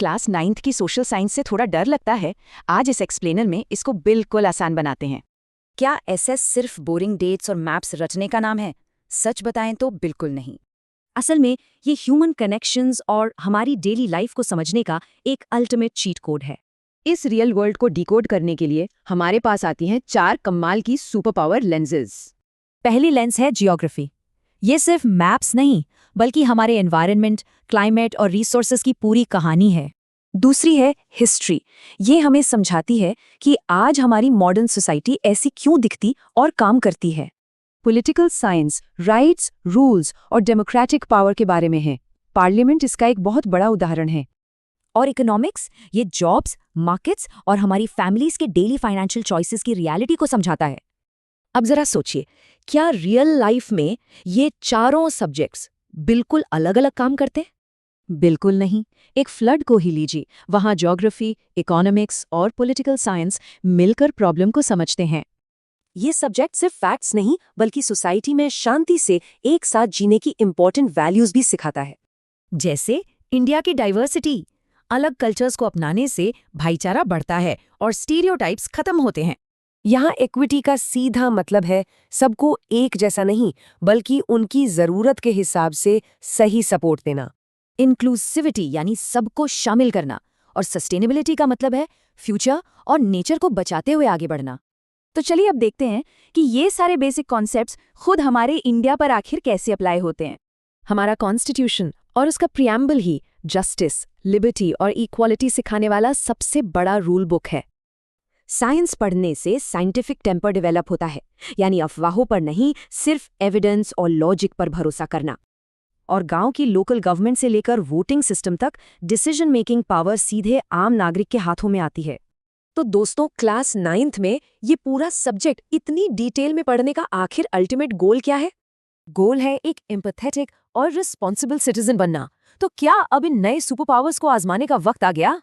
Class 9th की social science से थोड़ा डर लगता है, आज इस एक्सप्लेनर में इसको बिल्कुल आसान बनाते हैं। क्या एसएस सिर्फ बोरिंग डेट्स और मैप्स रचने का नाम है? सच बताएं तो बिल्कुल नहीं। असल में ये ह्यूमन कनेक्शंस और हमारी डेली लाइफ को समझने का एक अल्टीमेट चीट कोड है। इस रियल वर्ल्ड को डिकोड करने के लिए हमारे पास आती हैं 4 कमाल की सुपर पावर लेंसेज। पहली लेंस है जियोग्राफी। ये सिर्फ मैप्स नहीं, बल्कि हमारे एनवायरनमेंट, क्लाइमेट और रिसोर्सेज की पूरी कहानी है। दूसरी है हिस्ट्री। ये हमें समझाती है कि आज हमारी मॉडर्न सोसाइटी ऐसी क्यों दिखती और काम करती है। पॉलिटिकल साइंस राइट्स, रूल्स और डेमोक्रेटिक पावर के बारे में है। पार्लियामेंट इसका एक बहुत बड़ा उदाहरण है। और इकोनॉमिक्स, ये जॉब्स, मार्केट्स और हमारी फैमिलीज के डेली फाइनेंशियल चॉइसेस की रियलिटी को समझाता है। अब जरा सोचिए, क्या रियल लाइफ में ये चारों सब्जेक्ट्स बिल्कुल अलग अलग काम करते हैं? बिल्कुल नहीं। एक फ्लड को ही लीजिए, वहाँ ज्योग्राफी, इकोनॉमिक्स और पॉलिटिकल साइंस मिलकर प्रॉब्लम को समझते हैं। ये सब्जेक्ट सिर्फ फैक्ट्स नहीं, बल्कि सोसाइटी में शांति से एक साथ जीने की इंपॉर्टेंट वैल्यूज भी सिखाता है। जैसे इंडिया की डाइवर्सिटी, अलग कल्चर्स को अपनाने से भाईचारा बढ़ता है और स्टीरियोटाइप्स खत्म होते हैं। यहाँ इक्विटी का सीधा मतलब है सबको एक जैसा नहीं, बल्कि उनकी जरूरत के हिसाब से सही सपोर्ट देना। इंक्लूसिविटी यानी सबको शामिल करना, और सस्टेनेबिलिटी का मतलब है फ्यूचर और नेचर को बचाते हुए आगे बढ़ना। तो चलिए अब देखते हैं कि ये सारे बेसिक कॉन्सेप्ट्स खुद हमारे इंडिया पर आखिर कैसे अप्लाई होते हैं। हमारा कॉन्स्टिट्यूशन और उसका प्रियम्बल ही जस्टिस, लिबर्टी और इक्वालिटी सिखाने वाला सबसे बड़ा रूल बुक है। साइंस पढ़ने से साइंटिफिक टेम्पर डेवलप होता है, यानी अफवाहों पर नहीं, सिर्फ एविडेंस और लॉजिक पर भरोसा करना। और गांव की लोकल गवर्नमेंट से लेकर वोटिंग सिस्टम तक डिसीजन मेकिंग पावर सीधे आम नागरिक के हाथों में आती है। तो दोस्तों, क्लास 9th में ये पूरा सब्जेक्ट इतनी डिटेल में पढ़ने का आखिर अल्टीमेट गोल क्या है? गोल है एक एम्पैथेटिक और रिस्पॉन्सिबल सिटीजन बनना। तो क्या अब इन नए सुपर पावर्स को आजमाने का वक्त आ गया?